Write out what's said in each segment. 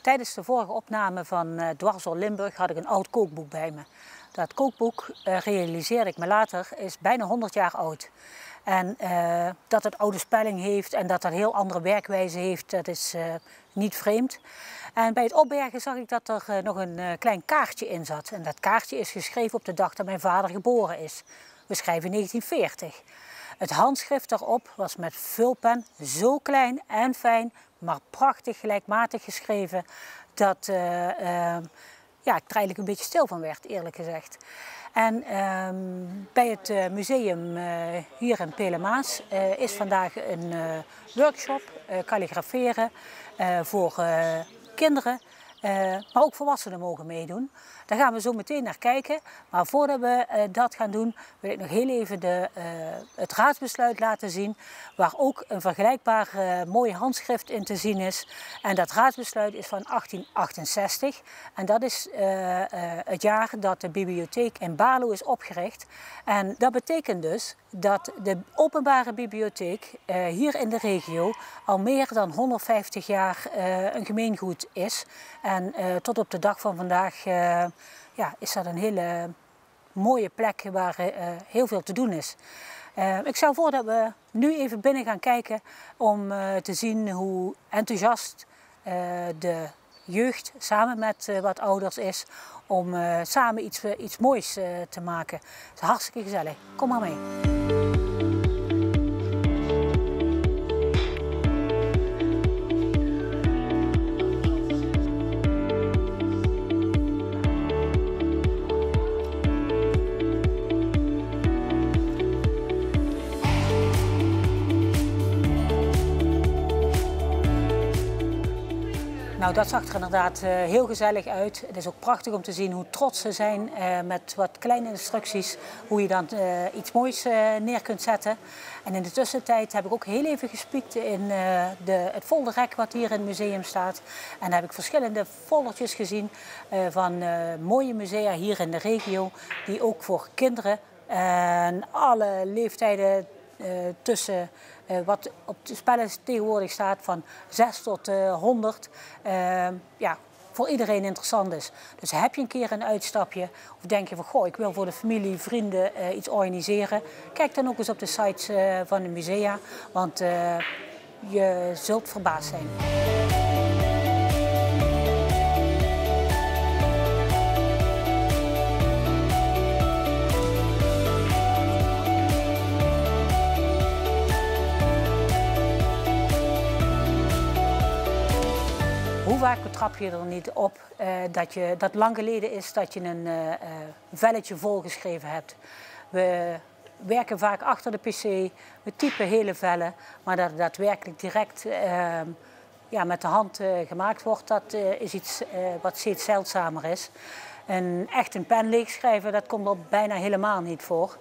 Tijdens de vorige opname van Dwars door Limburg had ik een oud kookboek bij me. Dat kookboek, realiseerde ik me later, is bijna 100 jaar oud. En dat het oude spelling heeft en dat het een heel andere werkwijze heeft, dat is niet vreemd. En bij het opbergen zag ik dat er nog een klein kaartje in zat. En dat kaartje is geschreven op de dag dat mijn vader geboren is. We schrijven 1940. Het handschrift daarop was met vulpen zo klein en fijn, maar prachtig gelijkmatig geschreven, dat ja, ik er eigenlijk een beetje stil van werd, eerlijk gezegd. En bij het museum hier in Pelemaas is vandaag een workshop kalligraferen voor kinderen, maar ook volwassenen mogen meedoen. Daar gaan we zo meteen naar kijken. Maar voordat we dat gaan doen, wil ik nog heel even het raadsbesluit laten zien, waar ook een vergelijkbaar mooi handschrift in te zien is. En dat raadsbesluit is van 1868. En dat is het jaar dat de bibliotheek in Baarlo is opgericht. En dat betekent dus dat de openbare bibliotheek hier in de regio al meer dan 150 jaar een gemeengoed is. En tot op de dag van vandaag ja, is dat een hele mooie plek waar heel veel te doen is. Ik stel voor dat we nu even binnen gaan kijken om te zien hoe enthousiast de jeugd samen met wat ouders is om samen iets moois te maken. Het is hartstikke gezellig. Kom maar mee. Nou, dat zag er inderdaad heel gezellig uit. Het is ook prachtig om te zien hoe trots ze zijn met wat kleine instructies, hoe je dan iets moois neer kunt zetten. En in de tussentijd heb ik ook heel even gespiekt in het folderrek wat hier in het museum staat. En daar heb ik verschillende foldertjes gezien van mooie musea hier in de regio, die ook voor kinderen en alle leeftijden tussen wat op de spellen tegenwoordig staat van 6 tot 100, ja, voor iedereen interessant is. Dus heb je een keer een uitstapje of denk je van goh, ik wil voor de familie, vrienden iets organiseren, kijk dan ook eens op de sites van de musea, want je zult verbaasd zijn. Hoe vaak betrap je er niet op dat lang geleden is dat je een velletje volgeschreven hebt. We werken vaak achter de pc, we typen hele vellen, maar dat het daadwerkelijk direct ja, met de hand gemaakt wordt, dat is iets wat steeds zeldzamer is. En echt een pen leegschrijven, dat komt er bijna helemaal niet voor.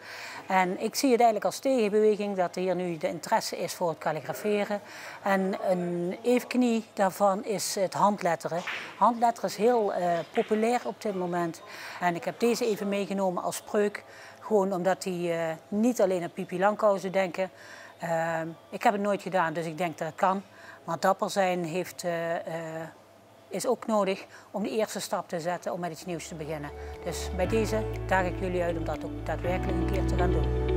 En ik zie het eigenlijk als tegenbeweging dat er hier nu de interesse is voor het kalligraferen. En een evenknie daarvan is het handletteren. Handletteren is heel populair op dit moment. En ik heb deze even meegenomen als spreuk. Gewoon omdat die niet alleen aan Pipi Langkous denken. Ik heb het nooit gedaan, dus ik denk dat het kan. Maar dapper zijn is ook nodig om de eerste stap te zetten om met iets nieuws te beginnen. Dus bij deze daag ik jullie uit om dat ook daadwerkelijk een keer te gaan doen.